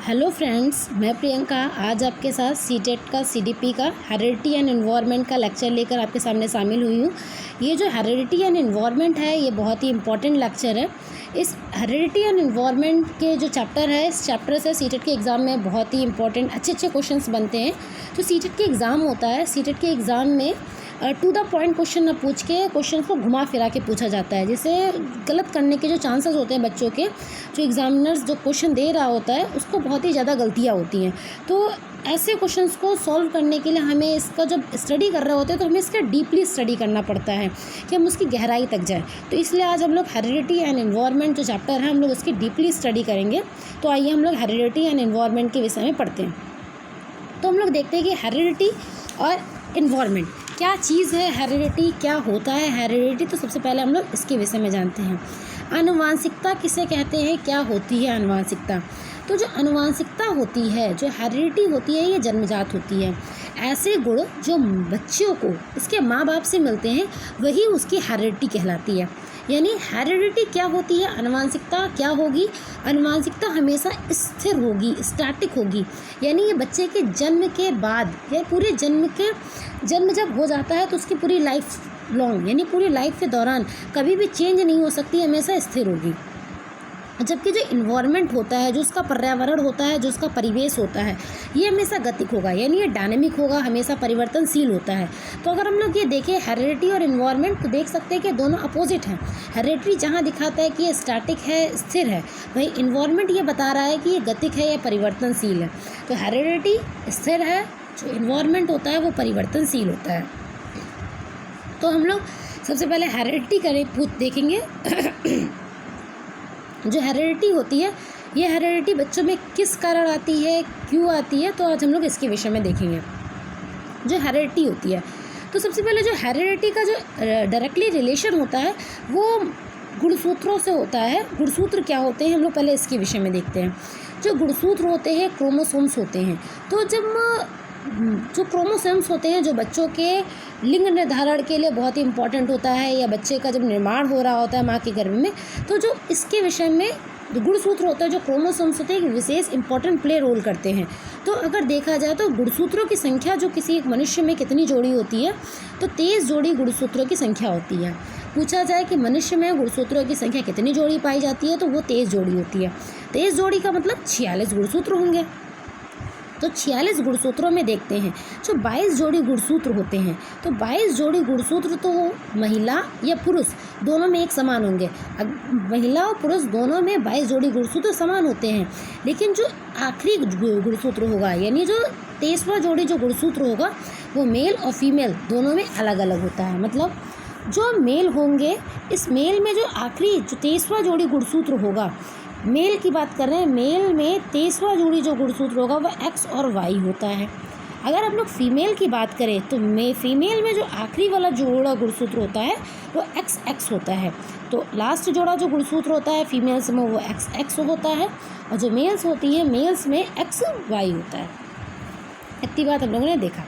Hello friends, मैं प्रियंका आज आपके साथ सीटेट का सीडीपी का हेरिडिटी एंड एनवायरनमेंट का लेक्चर लेकर आपके सामने शामिल हुई हूँ। ये जो हेरिडिटी एंड एनवायरनमेंट है ये बहुत ही इंपॉर्टेंट लेक्चर है। इस हेरिडिटी एंड एनवायरनमेंट के जो चैप्टर है, इस चैप्टर से सीटेट के एग्ज़ाम में बहुत ही इंपॉर्टेंट अच्छे क्वेश्चंस बनते हैं। तो सीटेट के एग्ज़ाम होता है, सीटेट के एग्ज़ाम में टू द पॉइंट क्वेश्चन न पूछ के क्वेश्चन को घुमा फिरा के पूछा जाता है, जिससे गलत करने के जो चांसेस होते हैं बच्चों के, जो एग्जामिनर्स जो क्वेश्चन दे रहा होता है उसको बहुत ही ज़्यादा गलतियाँ होती हैं। तो ऐसे क्वेश्चंस को सॉल्व करने के लिए हमें इसका जब स्टडी कर रहे होते हैं तो हमें इसका डीपली स्टडी करना पड़ता है कि हम उसकी गहराई तक जाएँ। तो इसलिए आज हम लोग हेरिडिटी एंड एनवायरनमेंट जो चैप्टर है हम लोग उसकी डीपली स्टडी करेंगे। तो आइए हम लोग हेरिडिटी एंड एनवायरनमेंट के विषय में पढ़ते हैं। तो हम लोग देखते हैं कि हेरिडिटी और एनवायरनमेंट क्या चीज़ है, हेरिडिटी क्या होता है। हेरिडिटी तो सबसे पहले हम लोग इसके विषय में जानते हैं। आनुवांशिकता किसे कहते हैं, क्या होती है आनुवांशिकता। तो जो आनुवांशिकता होती है, जो हेरिडिटी होती है, ये जन्मजात होती है। ऐसे गुण जो बच्चों को उसके माँ बाप से मिलते हैं वही उसकी हेरिडिटी कहलाती है। यानी हेरिडिटी क्या होती है, आनुवांशिकता क्या होगी। आनुवांशिकता हमेशा स्थिर होगी, स्टैटिक होगी। यानी ये बच्चे के जन्म के बाद या पूरे जन्म जब हो जाता है तो उसकी पूरी लाइफ लॉन्ग यानी पूरी लाइफ के दौरान कभी भी चेंज नहीं हो सकती, हमेशा स्थिर होगी। जबकि जो इन्वायरमेंट होता है, जो उसका पर्यावरण होता है, जो उसका परिवेश होता है, ये हमेशा गतिक होगा, यानी ये डायनेमिक होगा, हमेशा परिवर्तनशील होता है। तो अगर हम लोग ये देखें हेरिडिटी और इन्वायरमेंट तो देख सकते हैं कि दोनों अपोजिट हैं। हेरिडिटी जहाँ दिखाता है कि ये स्टैटिक है, स्थिर है, वही इन्वायरमेंट ये बता रहा है कि ये गतिक है या परिवर्तनशील है। तो हेरिडिटी स्थिर है, जो इन्वायरमेंट होता है वो परिवर्तनशील होता है। तो हम लोग सबसे पहले हेरिडिटी देखेंगे। जो हेरिडिटी होती है, ये हेरिडिटी बच्चों में किस कारण आती है, क्यों आती है, तो आज हम लोग इसके विषय में देखेंगे। जो हेरिडिटी होती है, तो सबसे पहले जो हेरिडिटी का जो डायरेक्टली रिलेशन होता है वो गुणसूत्रों से होता है। गुणसूत्र क्या होते हैं हम लोग पहले इसके विषय में देखते हैं। जो गुणसूत्र होते हैं क्रोमोसोम्स होते हैं। तो जब जो क्रोमोसोम्स होते हैं जो बच्चों के लिंग निर्धारण के लिए बहुत ही इंपॉर्टेंट होता है, या बच्चे का जब निर्माण हो रहा होता है माँ के गर्भ में, तो जो इसके विषय में गुणसूत्र होता है, जो क्रोमोसोम्स होते हैं, एक विशेष इंपॉर्टेंट प्ले रोल करते हैं। तो अगर देखा जाए तो गुणसूत्रों की संख्या जो किसी एक मनुष्य में कितनी जोड़ी होती है, तो 23 जोड़ी गुणसूत्रों की संख्या होती है। पूछा जाए कि मनुष्य में गुणसूत्रों की संख्या कितनी जोड़ी पाई जाती है, तो वो 23 जोड़ी होती है। 23 जोड़ी का मतलब 46 गुणसूत्र होंगे। तो 46 गुणसूत्रों में देखते हैं जो 22 जोड़ी गुणसूत्र होते हैं। तो 22 जोड़ी गुणसूत्र तो महिला या पुरुष दोनों में एक समान होंगे। महिला और पुरुष दोनों में 22 जोड़ी गुणसूत्र समान होते हैं, लेकिन जो आखिरी गुणसूत्र होगा, यानी जो 23वां जोड़ी जो गुणसूत्र होगा, वो मेल और फीमेल दोनों में अलग अलग होता है। मतलब जो मेल होंगे, इस मेल में जो आखिरी जो 23वां जोड़ी गुणसूत्र होगा, मेल की बात कर रहे हैं, मेल में 23वां जोड़ी जो गुणसूत्र होगा वह एक्स और वाई होता है। अगर हम लोग फीमेल की बात करें तो फीमेल में जो आखिरी वाला जोड़ा गुणसूत्र होता है वो एक्स एक्स होता है। तो लास्ट जोड़ा जो गुणसूत्र होता है फीमेल्स में वो एक्स एक्स होता है, और जो मेल्स होती है मेल्स में एक्स वाई होता है। इतनी बात हम लोगों ने देखा।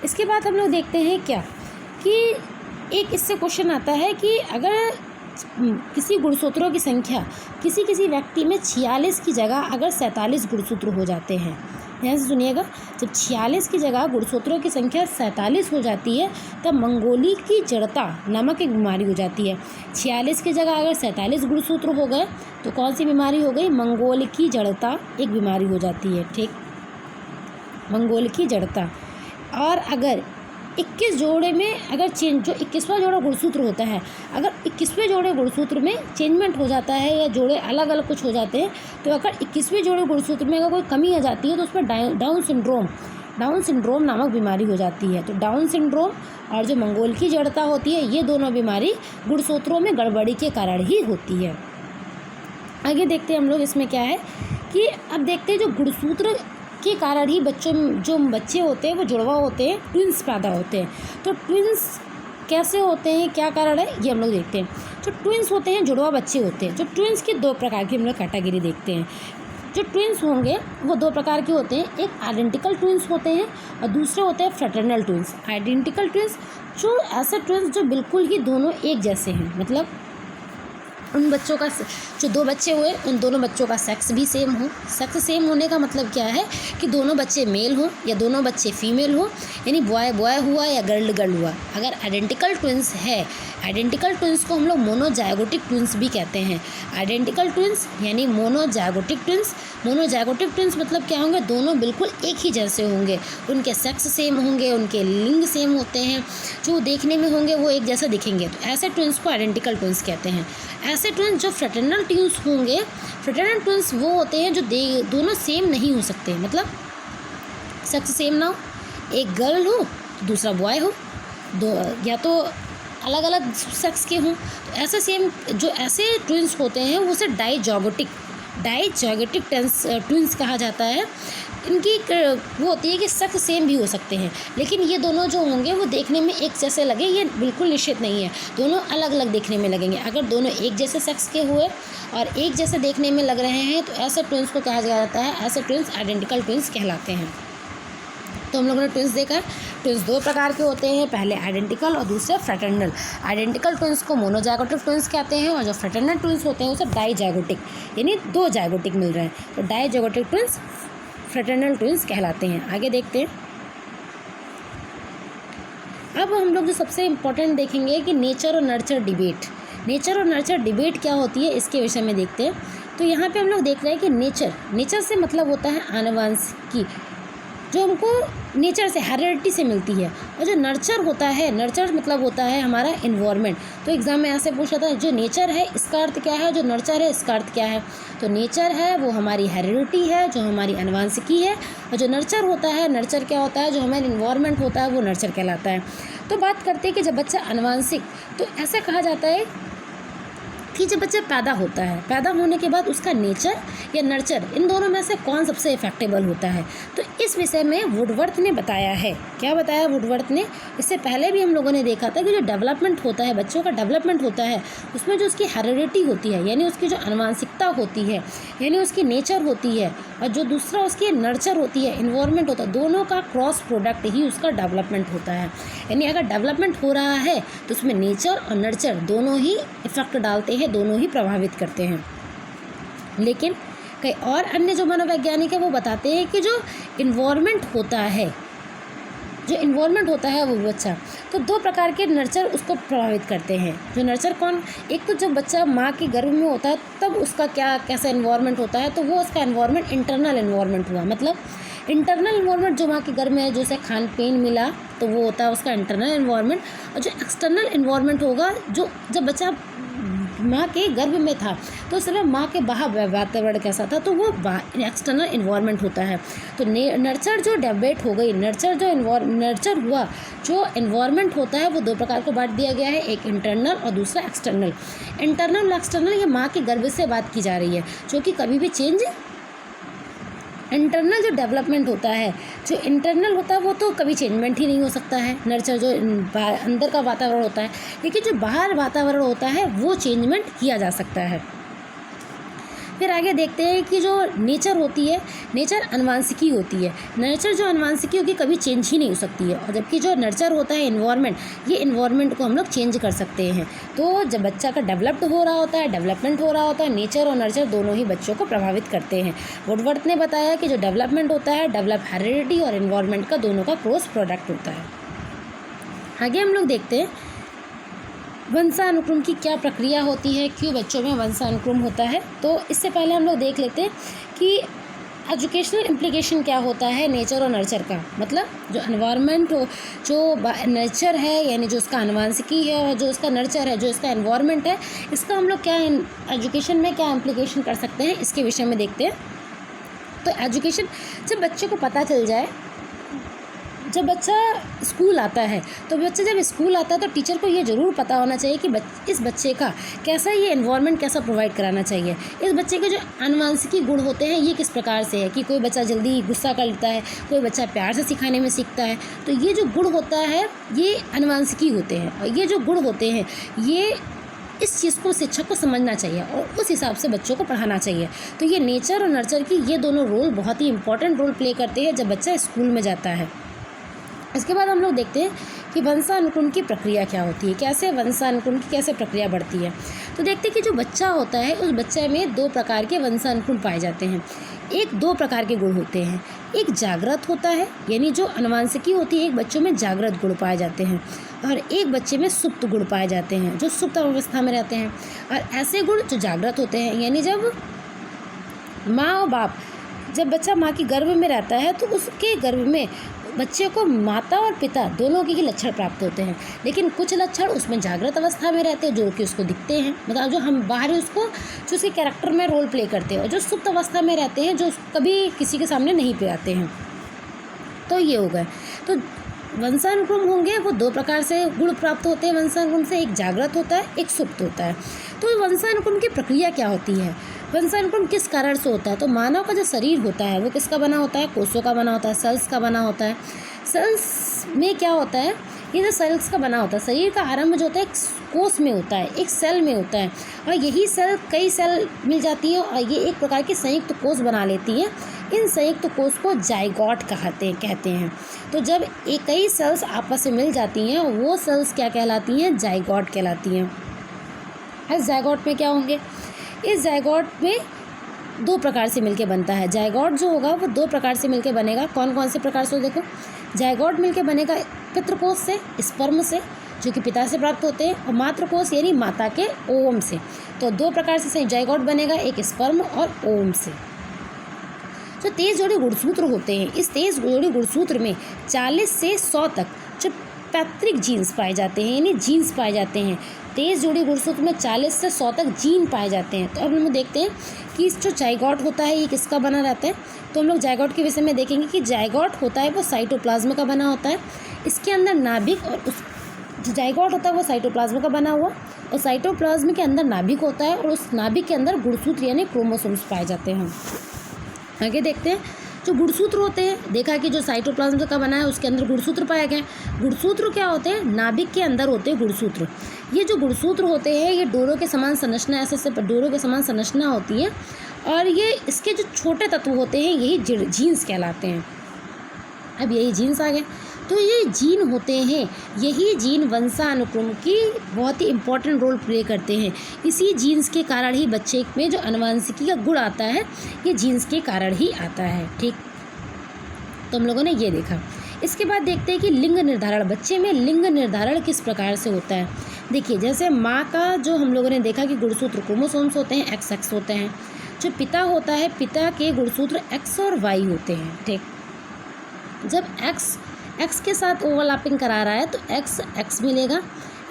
इसके बाद हम लोग देखते हैं क्या कि एक इससे क्वेश्चन आता है कि अगर किसी गुणसूत्रों की संख्या किसी व्यक्ति में 46 की जगह अगर 47 गुणसूत्र हो जाते हैं, ध्यान से सुनिएगा, जब 46 की जगह गुणसूत्रों की संख्या 47 हो जाती है तब मंगोली की जड़ता नामक एक बीमारी हो जाती है। 46 की जगह अगर 47 गुणसूत्र हो गए तो कौन सी बीमारी हो गई, मंगोल की जड़ता एक बीमारी हो जाती है। ठीक, मंगोल की जड़ता। और अगर 21 जोड़े में अगर जो 21वां जोड़ा गुणसूत्र होता है, अगर 21वें जोड़े गुणसूत्र में चेंजमेंट हो जाता है या जोड़े अलग अलग कुछ हो जाते हैं, तो अगर 21वें जोड़े गुणसूत्र में अगर कोई कमी आ जाती है तो उस पर डाउन सिंड्रोम नामक बीमारी हो जाती है। तो डाउन सिंड्रोम और जो मंगोल की जड़ता होती है, ये दोनों बीमारी गुणसूत्रों में गड़बड़ी के कारण ही होती है। आगे देखते हैं हम लोग इसमें क्या है कि अब देखते हैं जो गुणसूत्र के कारण ही जो बच्चे होते हैं वो जुड़वा होते हैं, ट्विंस पैदा होते हैं। तो ट्विंस कैसे होते हैं, क्या कारण है, ये हम लोग देखते हैं। जो ट्विंस होते हैं जुड़वा बच्चे होते हैं। जो ट्विंस की 2 प्रकार की हम लोग कैटेगरी देखते हैं। जो ट्विंस होंगे वो 2 प्रकार के होते हैं। एक आइडेंटिकल ट्विंस होते हैं और दूसरे होते हैं फ्रेटर्नल ट्विंस। आइडेंटिकल ट्विंस जो ऐसे ट्विंस जो बिल्कुल ही दोनों एक जैसे हैं, मतलब उन बच्चों का जो 2 बच्चे हुए उन दोनों बच्चों का सेक्स भी सेम हो। सेक्स सेम होने का मतलब क्या है कि दोनों बच्चे मेल हो या दोनों बच्चे फीमेल हो, यानी बॉय बॉय हुआ या गर्ल गर्ल हुआ। अगर आइडेंटिकल ट्विंस है, आइडेंटिकल ट्विंस को हम लोग मोनोजाइगोटिक ट्विंस भी कहते हैं। आइडेंटिकल ट्विंस यानी मोनोजाइगोटिक ट्विंस। मोनोजाइगोटिक ट्विंस मतलब क्या होंगे, दोनों बिल्कुल एक ही जैसे होंगे, उनके सेक्स सेम होंगे, उनके लिंग सेम होते हैं, जो देखने में होंगे वो एक जैसा दिखेंगे, तो ऐसे ट्विंस को आइडेंटिकल ट्विंस कहते हैं। ऐसे ट्विंस जो फ्रेटर्नल ट्विंस होंगे, फ्रेटर्नल ट्विंस वो होते हैं जो दोनों सेम नहीं हो सकते, मतलब सेक्स सेम ना हो, एक गर्ल हो तो दूसरा बॉय हो, या तो अलग अलग सेक्स के हों, तो ऐसे सेम जो ऐसे ट्विंस होते हैं वो उसे डाइजॉगोटिक ट्विंस कहा जाता है। इनकी वो होती है कि सेक्स सेम भी हो सकते हैं, लेकिन ये दोनों जो होंगे वो देखने में एक जैसे लगे, ये बिल्कुल निश्चित नहीं है, दोनों अलग अलग देखने में लगेंगे। अगर दोनों एक जैसे सेक्स के हुए और एक जैसे देखने में लग रहे हैं तो ऐसे ट्विंस को कहा जाता है, ऐसे ट्विंस आइडेंटिकल ट्विंस कहलाते हैं। तो हम लोगों ने ट्विंस देखा है। ट्विंस 2 प्रकार के होते हैं, पहले आइडेंटिकल और दूसरे फ्रेटर्नल। आइडेंटिकल ट्विंस को मोनोजाइगोटिक ट्विंस कहते हैं और जो फ्रेटर्नल ट्विंस होते हैं उसे डाइजाइगोटिक, यानी 2 जाइगोटिक मिल रहे हैं, तो डाइजाइगोटिक ट्विंस फ्रेटर्नल ट्विंस कहलाते हैं। आगे देखते हैं। अब हम लोग जो सबसे इम्पोर्टेंट देखेंगे कि नेचर और नर्चर डिबेट। नेचर और नर्चर डिबेट क्या होती है इसके विषय में देखते हैं। तो यहाँ पे हम लोग देख रहे हैं कि नेचर से मतलब होता है आनुवंशिकी, जो हमको नेचर से हेरिडिटी से मिलती है, और जो नर्चर होता है, नर्चर मतलब होता है हमारा इन्वायरमेंट। तो एग्जाम में ऐसे पूछा था जो नेचर है इसका अर्थ क्या है, जो नर्चर है इसका अर्थ क्या है। तो नेचर है वो हमारी हेरिडिटी है, जो हमारी आनुवंशिकी है, और जो नर्चर होता है, नर्चर क्या होता है, जो हमारा इन्वायरमेंट होता है वो नर्चर कहलाता है। तो बात करते हैं कि जब बच्चा आनुवंशिक, तो ऐसा कहा जाता है कि जब बच्चा पैदा होता है, पैदा होने के बाद उसका नेचर या नर्चर, इन दोनों में से कौन सबसे इफेक्टेबल होता है। तो इस विषय में वुडवर्थ ने बताया है। क्या बताया वुडवर्थ ने? इससे पहले भी हम लोगों ने देखा था कि जो डेवलपमेंट होता है, बच्चों का डेवलपमेंट होता है, उसमें जो उसकी हेरिडिटी होती है, यानी उसकी जो आनुवंशिकता होती है, यानी उसकी नेचर होती है, और जो दूसरा उसकी नर्चर होती है, इन्वायरमेंट होता है, दोनों का क्रॉस प्रोडक्ट ही उसका डेवलपमेंट होता है। यानी अगर डेवलपमेंट हो रहा है तो उसमें नेचर और नर्चर दोनों ही इफेक्ट डालते हैं, दोनों ही प्रभावित करते हैं। लेकिन कई और अन्य जो मनोवैज्ञानिक है वो बताते हैं कि जो इन्वायरमेंट होता है, जो इन्वायरमेंट होता है वो बच्चा, तो 2 प्रकार के नर्चर उसको प्रभावित करते हैं। जो नर्चर कौन? एक तो जब बच्चा माँ के गर्भ में होता है तब उसका कैसा इन्वायरमेंट होता है, तो वो उसका इन्वायरमेंट इंटरनल इन्वायरमेंट हुआ। मतलब इंटरनल इन्वायरमेंट जो माँ के गर्भ में है, जो उसे खान पीन मिला, तो वो होता है उसका इंटरनल इन्वायरमेंट। और जो एक्सटर्नल इन्वायरमेंट होगा, जो जब बच्चा माँ के गर्भ में था तो उस समय माँ के बाहर वातावरण कैसा था, तो वो एक्सटर्नल इन्वायरमेंट होता है। तो नर्चर जो डेवलप हो गई, नर्चर हुआ, जो इन्वायरमेंट होता है वो 2 प्रकार को बांट दिया गया है, एक इंटरनल और दूसरा एक्सटर्नल। इंटरनल और एक्सटर्नल ये माँ के गर्भ से बात की जा रही है, जो कि कभी भी चेंज। इंटरनल जो डेवलपमेंट होता है, जो इंटरनल होता है वो तो कभी चेंजमेंट ही नहीं हो सकता है, नर्चर जो अंदर का वातावरण होता है, लेकिन जो बाहर वातावरण होता है वो चेंजमेंट किया जा सकता है। फिर आगे देखते हैं कि जो नेचर होती है, नेचर आनुवंशिकी होती है। नर्चर जो आनुवंशिकी होगी कभी चेंज ही नहीं हो सकती है, और जबकि जो नर्चर होता है इन्वायरमेंट, ये इन्वायरमेंट को हम लोग चेंज कर सकते हैं। तो जब बच्चा का डेवलप्ड हो रहा होता है, डेवलपमेंट हो रहा होता है, नेचर और नर्चर दोनों ही बच्चों को प्रभावित करते हैं। वुडवर्थ ने बताया कि जो डेवलपमेंट होता है, डेवलप हेरिडिटी और इन्वायरमेंट का दोनों का क्रॉस प्रोडक्ट होता है। आगे हम लोग देखते हैं वंशानुक्रम की क्या प्रक्रिया होती है, क्यों बच्चों में वंशानुक्रम होता है। तो इससे पहले हम लोग देख लेते हैं कि एजुकेशनल इम्प्लीकेशन क्या होता है नेचर और नर्चर का। मतलब जो एनवायरनमेंट हो, जो नर्चर है यानी जो उसका आनुवंशिकी है, और जो उसका नर्चर है जो इसका एनवायरनमेंट है, इसका हम लोग क्या एजुकेशन में क्या इम्प्लीकेशन कर सकते हैं, इसके विषय में देखते हैं। तो एजुकेशन, जब बच्चे को पता चल जाए, जब बच्चा स्कूल आता है, तो बच्चा जब स्कूल आता है तो टीचर को ये ज़रूर पता होना चाहिए कि इस बच्चे का कैसा ये एनवायरनमेंट कैसा प्रोवाइड कराना चाहिए। इस बच्चे के जो आनुवंशिकी गुण होते हैं ये किस प्रकार से है, कि कोई बच्चा जल्दी गुस्सा कर लेता है, कोई बच्चा प्यार से सिखाने में सीखता है। तो ये जो गुण होता है ये आनुवंशिकी होते हैं, और ये जो गुण होते हैं ये इस चीज़ को शिक्षक को समझना चाहिए और उस हिसाब से बच्चों को पढ़ाना चाहिए। तो ये नेचर और नर्चर की ये दोनों रोल बहुत ही इंपॉर्टेंट रोल प्ले करते हैं जब बच्चा स्कूल में जाता है। इसके बाद हम लोग देखते हैं कि वंशानुक्रम की प्रक्रिया क्या होती है, कैसे वंशानुक्रम की कैसे प्रक्रिया बढ़ती है। तो देखते हैं कि जो बच्चा होता है उस बच्चे में 2 प्रकार के वंशानुक्रम पाए जाते हैं। एक 2 प्रकार के गुण होते हैं, एक जागृत होता है यानी जो अनुवांशिकी होती है, एक बच्चों में जागृत गुण पाए जाते हैं और एक बच्चे में सुप्त गुण पाए जाते हैं जो सुप्त अवस्था में रहते हैं। और ऐसे गुण जो जागृत होते हैं यानी जब माँ और बाप, जब बच्चा माँ की गर्भ में रहता है तो उसके गर्भ में बच्चे को माता और पिता दोनों के ही लक्षण प्राप्त होते हैं, लेकिन कुछ लक्षण उसमें जागृत अवस्था में रहते हैं जो कि उसको दिखते हैं, मतलब जो हम बाहर उसको जो उसके कैरेक्टर में रोल प्ले करते हैं, और जो सुप्त अवस्था में रहते हैं जो कभी किसी के सामने नहीं पे आते हैं। तो ये हो गए। तो वंशानुक्रम होंगे वो 2 प्रकार से गुण प्राप्त होते हैं वंशानुक्रम से, एक जागृत होता है, एक सुप्त होता है। तो वंशानुक्रम की प्रक्रिया क्या होती है, वंशानुक्रम किस कारण से होता है। तो मानव का जो शरीर होता है वो किसका बना होता है, कोषों का बना होता है, सेल्स का बना होता है। सेल्स में क्या होता है, ये जो सेल्स का बना होता है, शरीर का आरंभ जो होता है एक कोष में होता है, एक सेल में होता है, और यही सेल कई सेल मिल जाती है और ये एक प्रकार की संयुक्त कोष बना लेती है। इन संयुक्त कोष को जाइगोट कहते हैं। तो जब कई सेल्स आपस में मिल जाती हैं वो सेल्स क्या कहलाती हैं, जाइगोट कहलाती हैं। इस जाइगोट में क्या होंगे, इस जाइगोट में 2 प्रकार से मिलके बनता है। जाइगोट जो होगा वो 2 प्रकार से मिलके बनेगा। कौन कौन से प्रकार से, देखो जाइगोट मिलके बनेगा पितृकोष से, स्पर्म से जो कि पिता से प्राप्त होते हैं, और मातृकोष यानी माता के ओवम से। तो 2 प्रकार से जाइगोट बनेगा, एक स्पर्म और ओवम से। जो 23 जोड़ी गुणसूत्र होते हैं, इस 23 जोड़ी गुणसूत्र में 40 से 100 तक जो पैतृक जीन्स पाए जाते हैं यानी जीन्स पाए जाते हैं। 23 जोड़ी गुणसूत्र में 40 से 100 तक जीन पाए जाते हैं। तो अब हम देखते हैं कि इस जो जाइगोट होता है ये किसका बना रहता है। तो हम लोग जाइगोट के विषय में देखेंगे कि जाइगोट होता है वो साइटोप्लाज्म का बना होता है। इसके अंदर नाभिक, और उस जो जाइगोट होता है वो साइटोप्लाज्म का बना हुआ, और साइटोप्लाज्म के अंदर नाभिक होता है और उस नाभिक के अंदर गुणसूत्र यानी क्रोमोसोम्स पाए जाते हैं। आगे देखते हैं जो गुणसूत्र होते हैं, देखा कि जो साइटोप्लाज्म का बना है उसके अंदर गुणसूत्र पाए गए। गुणसूत्र क्या होते हैं, नाभिक के अंदर होते हैं गुणसूत्र। ये जो गुणसूत्र होते हैं ये डोरों के समान संरचना, ऐसे डोरों के समान संरचना होती है, और ये इसके जो छोटे तत्व होते हैं यही जीन्स कहलाते हैं। अब यही जीन्स आ गए। तो ये जीन होते हैं, यही जीन वंशानुक्रम की बहुत ही इम्पोर्टेंट रोल प्ले करते हैं। इसी जीन्स के कारण ही बच्चे में जो अनुवांशिकी का गुण आता है ये जीन्स के कारण ही आता है। ठीक, तो हम लोगों ने ये देखा। इसके बाद देखते हैं कि लिंग निर्धारण, बच्चे में लिंग निर्धारण किस प्रकार से होता है। देखिए जैसे माँ का जो हम लोगों ने देखा कि गुणसूत्र क्रोमोसोम्स होते हैं, XX होते हैं। जो पिता होता है, पिता के गुणसूत्र X और Y होते हैं। ठीक, जब X के साथ ओवरलैपिंग करा रहा है तो X मिलेगा,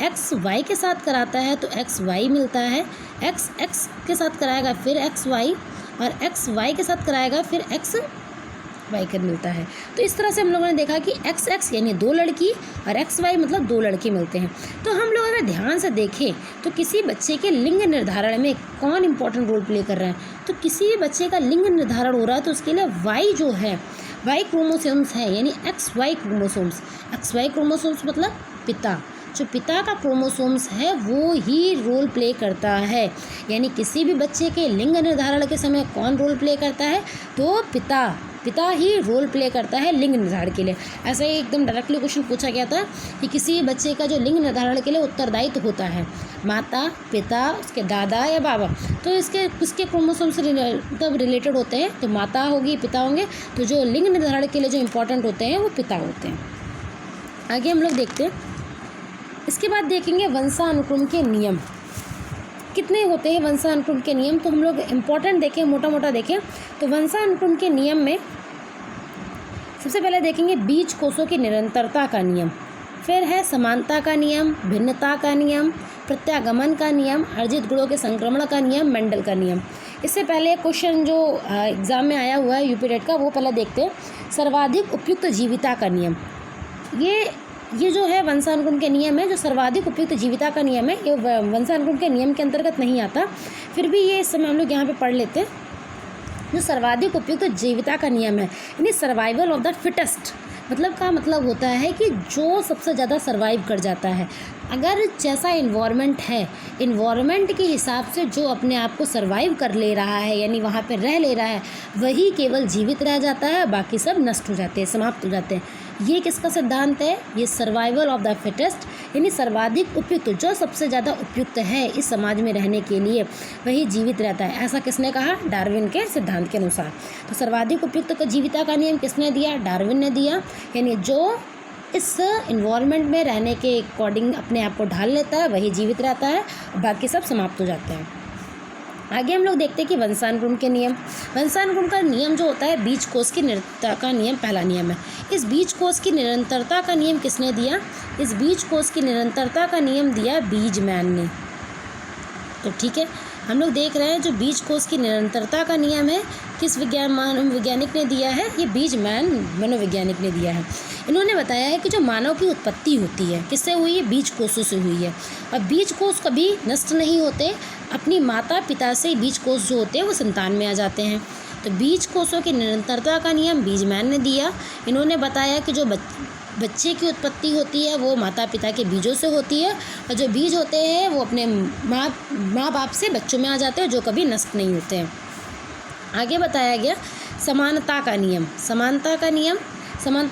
X Y के साथ कराता है तो XY मिलता है, X के साथ कराएगा फिर XY, और XY के साथ कराएगा फिर XY कर मिलता है। तो इस तरह से हम लोगों ने देखा कि XX यानी 2 लड़की और XY मतलब 2 लड़के मिलते हैं। तो हम लोग अगर ध्यान से देखें तो किसी बच्चे के लिंग निर्धारण में कौन इंपॉर्टेंट रोल प्ले कर रहा है, तो किसी भी बच्चे का लिंग निर्धारण हो रहा है तो उसके लिए Y जो है Y क्रोमोसोम्स है यानी XY क्रोमोसोम्स। XY क्रोमोसोम्स मतलब पिता, जो पिता का क्रोमोसोम्स है वो ही रोल प्ले करता है। यानी किसी भी बच्चे के लिंग निर्धारण के समय कौन रोल प्ले करता है, तो पिता ही रोल प्ले करता है लिंग निर्धारण के लिए। ऐसे ही एकदम डायरेक्टली क्वेश्चन पूछा गया था कि किसी बच्चे का जो लिंग निर्धारण के लिए उत्तरदायित्व होता है माता, पिता, उसके दादा या बाबा, तो इसके क्रोमोसोम से मतलब रिलेटेड होते हैं। तो माता होगी, पिता होंगे, तो जो लिंग निर्धारण के लिए जो इम्पोर्टेंट होते हैं वो पिता होते हैं। आगे हम लोग देखते हैं। इसके बाद देखेंगे वंशानुक्रम के नियम कितने होते हैं। वंशानुक्रम के नियम तो हम लोग इम्पोर्टेंट देखें, मोटा मोटा देखें तो वंशानुक्रम के नियम में सबसे पहले देखेंगे बीज कोषों की निरंतरता का नियम, फिर है समानता का नियम, भिन्नता का नियम, प्रत्यागमन का नियम, अर्जित गुणों के संक्रमण का नियम, मेंडल का नियम। इससे पहले क्वेश्चन जो एग्ज़ाम में आया हुआ है यूपी टेट का, वो पहले देखते हैं। सर्वाधिक उपयुक्त जीविता का नियम, ये जो है वंशानुक्रम के नियम है। जो सर्वाधिक उपयुक्त जीविता का नियम है ये वंशानुक्रम के नियम के अंतर्गत नहीं आता, फिर भी ये इस समय हम लोग यहाँ पे पढ़ लेते हैं। जो सर्वाधिक उपयुक्त जीविता का नियम है यानी सर्वाइवल ऑफ द फिटेस्ट, मतलब होता है कि जो सबसे ज़्यादा सर्वाइव कर जाता है। अगर जैसा इन्वायरमेंट है, इन्वायरमेंट के हिसाब से जो अपने आप को सर्वाइव कर ले रहा है यानी वहाँ पे रह ले रहा है, वही केवल जीवित रह जाता है, बाकी सब नष्ट हो जाते हैं, समाप्त हो जाते हैं। ये किसका सिद्धांत है? ये सर्वाइवल ऑफ द फिटेस्ट, यानी सर्वाधिक उपयुक्त, जो सबसे ज़्यादा उपयुक्त है इस समाज में रहने के लिए वही जीवित रहता है। ऐसा किसने कहा? डार्विन के सिद्धांत के अनुसार। तो सर्वाधिक उपयुक्त का जीविता का नियम किसने दिया? डार्विन ने दिया। यानी जो इस इन्वायरमेंट में रहने के अकॉर्डिंग अपने आप को ढाल लेता है वही जीवित रहता है, बाकी सब समाप्त हो जाते हैं। आगे हम लोग देखते हैं कि वंशानुक्रम के नियम। वंशानुक्रम का नियम जो होता है बीज कोष की निरंतरता का नियम पहला नियम है। इस बीज कोष की निरंतरता का नियम किसने दिया? इस बीज कोष की निरंतरता का नियम दिया बीजमैन ने। तो ठीक है, हम लोग देख रहे हैं जो बीज कोष की निरंतरता का नियम है किस वैज्ञानिक ने दिया है? ये बीजमैन मनोवैज्ञानिक ने दिया है। इन्होंने बताया है कि जो मानव की उत्पत्ति होती है किससे हुई है? बीज कोषों से हुई है। और बीज कोष कभी नष्ट नहीं होते, अपनी माता पिता से बीज कोष जो होते हैं वो संतान में आ जाते हैं। तो बीज कोषों की निरंतरता का नियम बीजमैन ने दिया। इन्होंने बताया कि जो बच्चे की उत्पत्ति होती है वो माता पिता के बीजों से होती है, और जो बीज होते हैं वो अपने माँ बाप से बच्चों में आ जाते हैं, जो कभी नष्ट नहीं होते हैं। आगे बताया गया समानता का नियम। समानता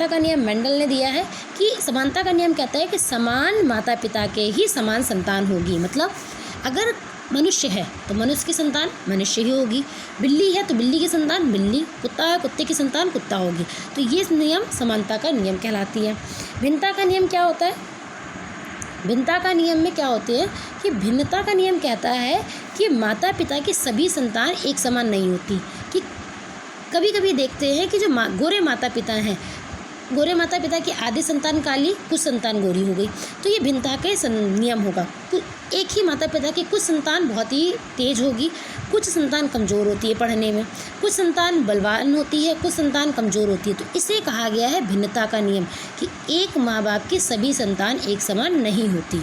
का नियम मेंडल ने दिया है कि समानता का नियम कहता है कि समान माता पिता के ही समान संतान होगी। मतलब अगर मनुष्य है तो मनुष्य की संतान मनुष्य ही होगी, बिल्ली है तो बिल्ली की संतान बिल्ली, कुत्ता है कुत्ते की संतान कुत्ता होगी। तो ये नियम समानता का नियम कहलाती है। भिन्नता का नियम क्या होता है? भिन्नता का नियम में क्या होती है कि भिन्नता का नियम कहता है कि माता पिता की सभी संतान एक समान नहीं होती। कि कभी कभी देखते हैं कि जो गोरे माता पिता हैं, गोरे माता पिता की आधी संतान काली, कुछ संतान गोरी हो गई, तो ये भिन्नता का नियम होगा। एक ही माता पिता की कुछ संतान बहुत ही तेज होगी, कुछ संतान कमज़ोर होती है पढ़ने में, कुछ संतान बलवान होती है, कुछ संतान कमज़ोर होती है। तो इसे कहा गया है भिन्नता का नियम कि एक माँ बाप की सभी संतान एक समान नहीं होती।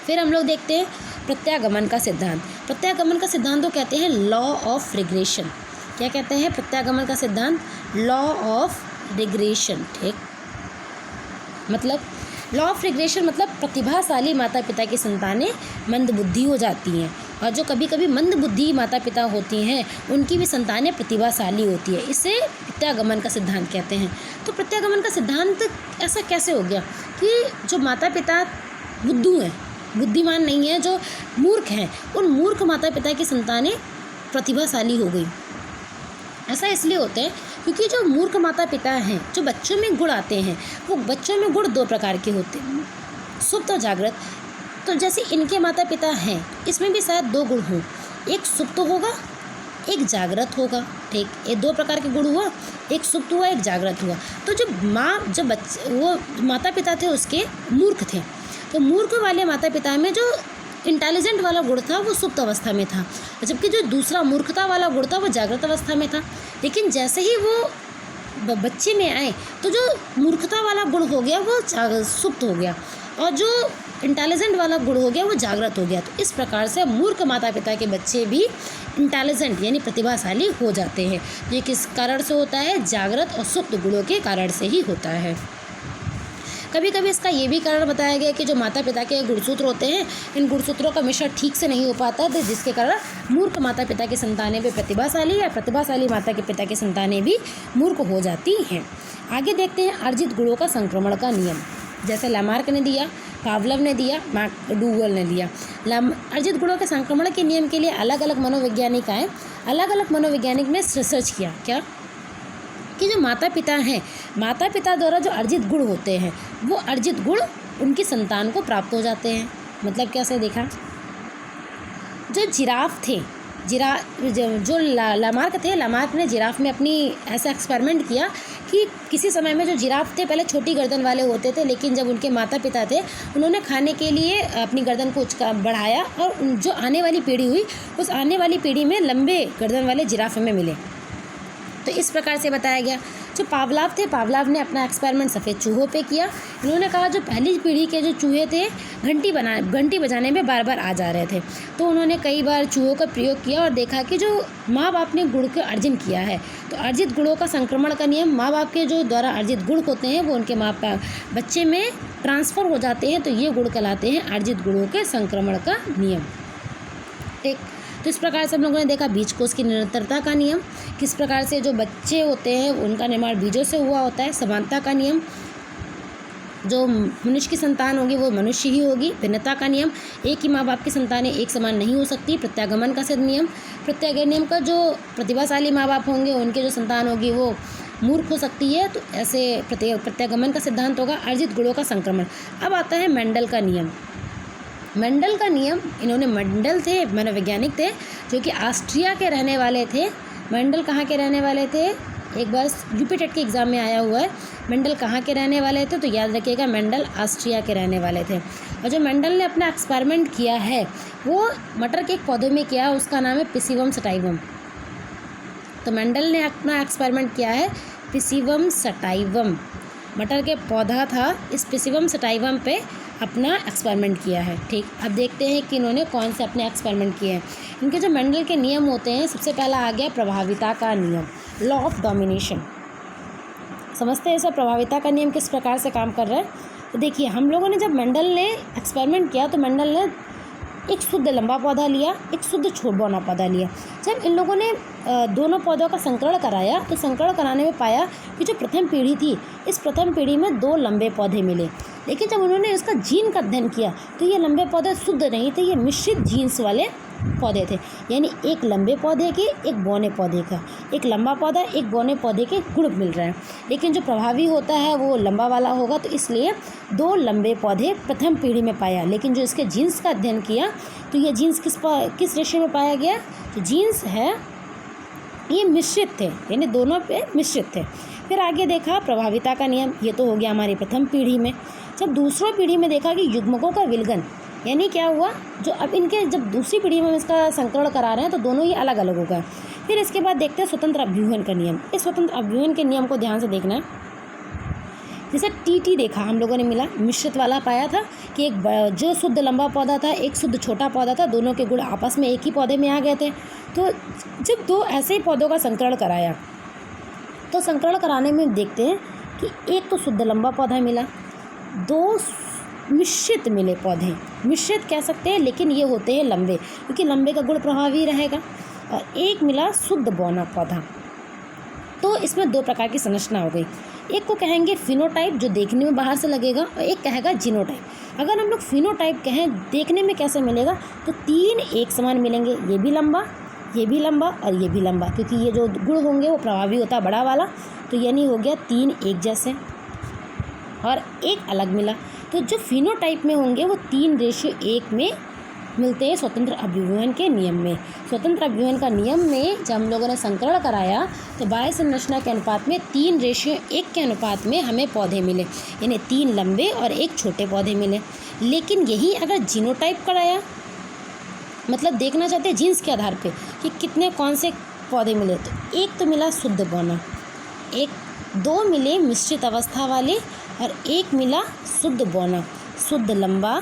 फिर हम लोग देखते हैं प्रत्यागमन का सिद्धांत। प्रत्यागमन का सिद्धांत तो कहते हैं लॉ ऑफ रिग्रेशन। क्या कहते हैं प्रत्यागमन का सिद्धांत? Law of regression. ठीक, मतलब लॉ ऑफ रिग्रेशन मतलब प्रतिभाशाली माता पिता की संतानें मंदबुद्धि हो जाती हैं, और जो कभी कभी मंदबुद्धि माता पिता होती हैं उनकी भी संतानें प्रतिभाशाली होती है। इसे प्रत्यागमन का सिद्धांत कहते हैं। तो प्रत्यागमन का सिद्धांत ऐसा कैसे हो गया कि जो माता पिता बुद्धू हैं, बुद्धिमान नहीं है, जो मूर्ख हैं, उन मूर्ख माता पिता की संतानें प्रतिभाशाली हो गई? ऐसा इसलिए होता है क्योंकि जो मूर्ख माता पिता हैं, जो बच्चों में गुण आते हैं, वो बच्चों में गुण दो प्रकार के होते हैं, सुप्त और जागृत। तो जैसे इनके माता पिता हैं, इसमें भी शायद दो गुण हों, एक सुप्त होगा एक जागृत होगा। ठीक, ये दो प्रकार के गुण हुआ, एक सुप्त हुआ एक जागृत हुआ। तो जब वो माता पिता थे उसके मूर्ख थे, तो मूर्ख वाले माता पिता में जो इंटेलिजेंट वाला गुण था वो सुप्त अवस्था में था, जबकि जो दूसरा मूर्खता वाला गुण था वो जागृत अवस्था में था। लेकिन जैसे ही वो बच्चे में आए तो जो मूर्खता वाला गुण हो गया वो सुप्त हो गया, और जो इंटेलिजेंट वाला गुण हो गया वो जागृत हो गया। तो इस प्रकार से मूर्ख माता पिता के बच्चे भी इंटेलिजेंट यानी प्रतिभाशाली हो जाते हैं। ये किस कारण से होता है? जागृत और सुप्त गुणों के कारण से ही होता है। कभी कभी इसका ये भी कारण बताया गया कि जो माता पिता के गुणसूत्र होते हैं, इन गुणसूत्रों का मिश्रण ठीक से नहीं हो पाता, तो जिसके कारण मूर्ख माता पिता की संतानें भी प्रतिभाशाली या प्रतिभाशाली माता के पिता की संतानें भी मूर्ख हो जाती हैं। आगे देखते हैं अर्जित गुणों का संक्रमण का नियम। जैसे लामार्क ने दिया, पावलव ने दिया, मैकडूगल ने दिया। अर्जित गुणों के संक्रमण के नियम के लिए अलग अलग मनोवैज्ञानिक आए, अलग अलग मनोवैज्ञानिक ने रिसर्च किया क्या कि जो माता पिता हैं, माता पिता द्वारा जो अर्जित गुण होते हैं वो अर्जित गुण उनकी संतान को प्राप्त हो जाते हैं। मतलब कैसे देखा? जो जिराफ थे, जो लामार्क थे, लामार्क ने जिराफ में अपनी ऐसा एक्सपेरिमेंट किया कि किसी समय में जो जिराफ थे पहले छोटी गर्दन वाले होते थे, लेकिन जब उनके माता पिता थे उन्होंने खाने के लिए अपनी गर्दन को बढ़ाया, और जो आने वाली पीढ़ी हुई उस आने वाली पीढ़ी में लंबे गर्दन वाले जिराफ में मिले। तो इस प्रकार से बताया गया। जो पावलाव थे, पावलाव ने अपना एक्सपेरिमेंट सफ़ेद चूहों पे किया। इन्होंने कहा जो पहली पीढ़ी के जो चूहे थे घंटी बजाने में बार बार आ जा रहे थे, तो उन्होंने कई बार चूहों का प्रयोग किया और देखा कि जो माँ बाप ने गुण का अर्जन किया है, तो अर्जित गुणों का संक्रमण का नियम, माँ बाप के जो द्वारा अर्जित गुण होते हैं वो उनके बच्चे में ट्रांसफ़र हो जाते हैं, तो ये गुण कहलाते हैं अर्जित गुणों के संक्रमण का नियम। एक तो इस प्रकार से हम लोगों ने देखा बीज कोष की निरंतरता का नियम, किस प्रकार से जो बच्चे होते हैं उनका निर्माण बीजों से हुआ होता है, समानता का नियम, जो मनुष्य की संतान होगी वो मनुष्य ही होगी, भिन्नता का नियम, एक ही माँ बाप की संतानें एक समान नहीं हो सकती, प्रत्यागमन का सिद्ध नियम, प्रत्यागमन नियम का जो प्रतिभाशाली माँ बाप होंगे उनके जो संतान होगी वो मूर्ख हो सकती है, तो ऐसे प्रत्यागमन का सिद्धांत होगा, अर्जित गुणों का संक्रमण। अब आता है मेंडल का नियम। मेंडल का नियम, इन्होंने मेंडल थे, मनोवैज्ञानिक थे जो कि ऑस्ट्रिया के रहने वाले थे। मेंडल कहाँ के रहने वाले थे, एक बार यूपी टेट के एग्ज़ाम में आया हुआ है, मेंडल कहाँ के रहने वाले थे, तो याद रखिएगा मेंडल ऑस्ट्रिया के रहने वाले थे। और जो मेंडल ने अपना एक्सपेरिमेंट किया है वो मटर के एक पौधे में किया, उसका नाम है पिसिवम सटाइवम। तो मेंडल ने अपना एक्सपेरिमेंट किया है पिसिवम सटाइवम, मटर के पौधा था, इस पिसिवम सटाइवम पे अपना एक्सपेरिमेंट किया है। ठीक, अब देखते हैं कि इन्होंने कौन से अपने एक्सपेरिमेंट किए हैं। इनके जो मेंडल के नियम होते हैं, सबसे पहला आ गया प्रभाविता का नियम, लॉ ऑफ डोमिनेशन। समझते हैं सर प्रभाविता का नियम किस प्रकार से काम कर रहा है। तो देखिए, हम लोगों ने जब मेंडल ने एक्सपेरिमेंट किया तो मेंडल ने एक शुद्ध लंबा पौधा लिया, एक शुद्ध छोट बौना पौधा लिया। जब इन लोगों ने दोनों पौधों का संकरण कराया तो संकरण कराने में पाया कि जो प्रथम पीढ़ी थी, इस प्रथम पीढ़ी में 2 लंबे पौधे मिले, लेकिन जब उन्होंने इसका जीन का अध्ययन किया तो ये लंबे पौधे शुद्ध नहीं थे, ये मिश्रित जीन्स वाले पौधे थे। यानी एक लंबे पौधे के, एक बौने पौधे का, एक लंबा पौधा, एक बौने पौधे के गुण मिल रहे हैं, लेकिन जो प्रभावी होता है वो लंबा वाला होगा। तो इसलिए 2 लंबे पौधे प्रथम पीढ़ी में पाया, लेकिन जो इसके जीन्स का अध्ययन किया तो ये जीन्स किस रेशियो में पाया गया, तो जीन्स है ये मिश्रित थे, यानी दोनों पे मिश्रित थे। फिर आगे देखा प्रभाविता का नियम, ये तो हो गया हमारी प्रथम पीढ़ी में। जब दूसरी पीढ़ी में देखा कि युग्मकों का विलगन, यानी क्या हुआ, जो अब इनके जब दूसरी पीढ़ी में इसका संकरण करा रहे हैं तो दोनों ही अलग अलग हो गए। फिर इसके बाद देखते हैं स्वतंत्र अभ्यूहन का नियम। इस स्वतंत्र अभ्यूहन के नियम को ध्यान से देखना है। जैसे टीटी देखा हम लोगों ने मिला, मिश्रित वाला पाया था कि एक जो शुद्ध लंबा पौधा था, एक शुद्ध छोटा पौधा था, दोनों के गुण आपस में एक ही पौधे में आ गए थे। तो जब 2 ऐसे ही पौधों का संकरण कराया तो संकरण कराने में देखते हैं कि एक तो शुद्ध लंबा पौधा मिला, 2 मिश्रित मिले पौधे, मिश्रित कह सकते हैं लेकिन ये होते हैं लंबे, क्योंकि लंबे का गुण प्रभावी रहेगा, और एक मिला शुद्ध बौना पौधा। तो इसमें 2 प्रकार की संरचना हो गई। एक को कहेंगे फिनोटाइप, जो देखने में बाहर से लगेगा, और एक कहेगा जीनोटाइप। अगर हम लोग फिनोटाइप कहें देखने में कैसे मिलेगा, तो 3 एक समान मिलेंगे, ये भी लंबा, ये भी लंबा और ये भी लंबा, क्योंकि ये जो गुण होंगे वो प्रभावी होता बड़ा वाला, तो यानी हो गया 3 एक जैसे, और एक अलग मिला। तो जो फिनोटाइप में होंगे वो 3:1 में मिलते हैं स्वतंत्र अभ्यूहन के नियम में। स्वतंत्र अभ्यूहन का नियम में जब हम लोगों ने संकरण कराया तो बाह्य संरचना के अनुपात में 3:1 के अनुपात में हमें पौधे मिले, यानी 3 लंबे और 1 छोटे पौधे मिले। लेकिन यही अगर जीनोटाइप कराया, मतलब देखना चाहते हैं जीन्स के आधार पे कि कितने कौन से पौधे मिले, तो एक तो मिला शुद्ध बौना, 2 मिले मिश्रित अवस्था वाले, और 1 मिला शुद्ध बौना, शुद्ध लंबा,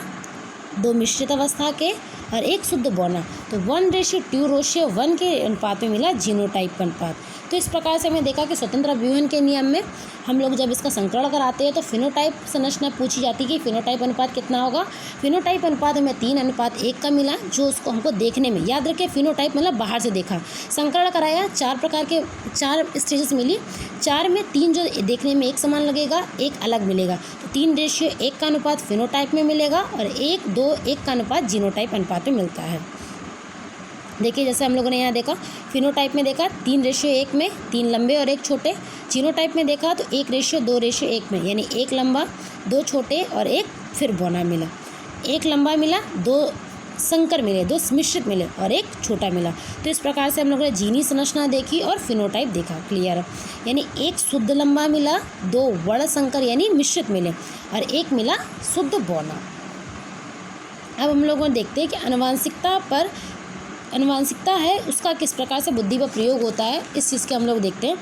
2 मिश्रित अवस्था के और 1 शुद्ध बौना। तो 1:2:1 के अनुपात में मिला जीनोटाइप का अनुपात। तो इस प्रकार से हमने देखा कि स्वतंत्र अभ्यूहन के नियम में हम लोग जब इसका संकरण कराते हैं तो फिनोटाइप संरचना पूछी जाती है कि फिनोटाइप अनुपात कितना होगा। फिनोटाइप अनुपात हमें 3:1 का मिला, जो उसको हमको देखने में, याद रखें फिनोटाइप मतलब बाहर से देखा। संकरण कराया, 4 प्रकार के 4 स्टेजेस मिली, 4 में 3 जो देखने में एक समान लगेगा, 1 अलग मिलेगा। तो 3:1 का अनुपात फिनोटाइप में मिलेगा और 1:2:1 का अनुपात जीनोटाइप अनुपात में मिलता है। देखिए जैसे हम लोगों ने यहाँ देखा, फिनोटाइप में देखा 3:1 में 3 लंबे और 1 छोटे, जीनोटाइप में देखा तो 1:2:1 में, यानी 1 लंबा, 2 छोटे और 1 फिर बौना मिला, 1 लंबा मिला, 2 संकर मिले, 2 मिश्रित मिले और 1 छोटा मिला। तो इस प्रकार से हम लोगों ने जीनी संरचना देखी और फिनोटाइप देखा, क्लियर है। यानी 1 शुद्ध लंबा मिला, 2 वर्ण संकर यानी मिश्रित मिले और 1 मिला शुद्ध बौना। अब हम लोगों ने देखते हैं कि अनुवांशिकता है उसका किस प्रकार से बुद्धि पर प्रयोग होता है, इस चीज़ के हम लोग देखते हैं।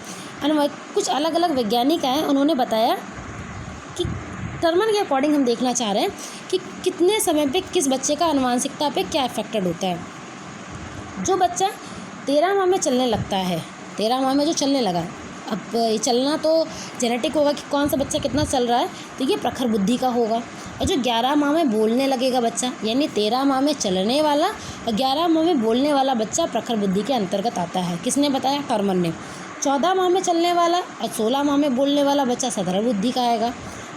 कुछ अलग अलग वैज्ञानिक हैं, उन्होंने बताया कि टर्मन के अकॉर्डिंग हम देखना चाह रहे हैं कि कितने समय पे किस बच्चे का अनुवांशिकता पे क्या इफेक्टेड होता है। जो बच्चा 13 माह में चलने लगता है, 13 माह में जो चलने लगा, अब ये चलना तो जेनेटिक होगा कि कौन सा बच्चा कितना चल रहा है, तो ये प्रखर बुद्धि का होगा। और जो 11 माह में बोलने लगेगा बच्चा, यानी 13 माह में चलने वाला और 11 माह में बोलने वाला बच्चा प्रखर बुद्धि के अंतर्गत आता है। किसने बताया? टॉर्मन ने। 14 माह में चलने वाला और 16 माह में बोलने वाला बच्चा साधारण बुद्धि का आएगा।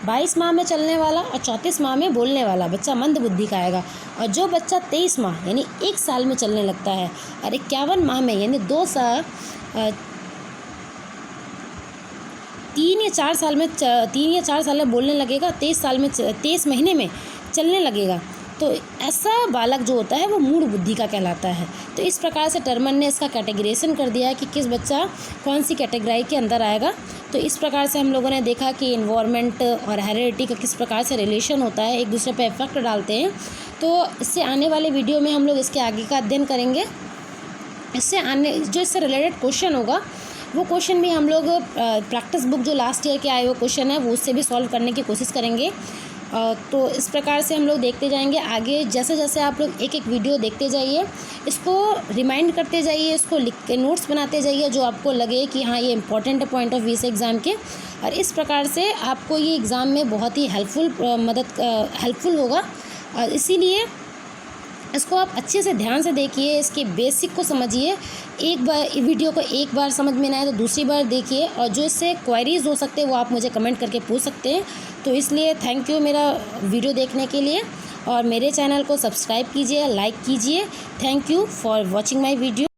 22 माह में चलने वाला और 34 माह में बोलने वाला बच्चा मंद बुद्धि का आएगा। और जो बच्चा 23 माह यानी 1 साल में चलने लगता है और 51 माह में यानी 3 या 4 साल में बोलने लगेगा, 23 महीने में चलने लगेगा, तो ऐसा बालक जो होता है वो मूढ़ बुद्धि का कहलाता है। तो इस प्रकार से टर्मन ने इसका कैटेगराइजेशन कर दिया है कि किस बच्चा कौन सी कैटेगरी के अंदर आएगा। तो इस प्रकार से हम लोगों ने देखा कि इन्वायरमेंट और हेरिडिटी का किस प्रकार से रिलेशन होता है, एक दूसरे पे इफेक्ट डालते हैं। तो इससे आने वाले वीडियो में हम लोग इसके आगे का अध्ययन करेंगे। इससे रिलेटेड क्वेश्चन होगा, वो क्वेश्चन भी हम लोग प्रैक्टिस बुक जो लास्ट ईयर के आए हुए क्वेश्चन है वो उससे भी सॉल्व करने की कोशिश करेंगे। तो इस प्रकार से हम लोग देखते जाएंगे आगे। जैसे जैसे आप लोग एक एक वीडियो देखते जाइए, इसको रिमाइंड करते जाइए, इसको लिख के नोट्स बनाते जाइए जो आपको लगे कि हाँ ये इंपॉर्टेंट है पॉइंट ऑफ व्यू से एग्ज़ाम के। और इस प्रकार से आपको ये एग्ज़ाम में बहुत ही हेल्पफुल होगा। और इसीलिए इसको आप अच्छे से ध्यान से देखिए, इसके बेसिक को समझिए। एक बार वीडियो को एक बार समझ में ना आए तो दूसरी बार देखिए, और जो इससे क्वेरीज़ हो सकते हैं वो आप मुझे कमेंट करके पूछ सकते हैं। तो इसलिए थैंक यू मेरा वीडियो देखने के लिए, और मेरे चैनल को सब्सक्राइब कीजिए, लाइक कीजिए। Thank you for watching my video.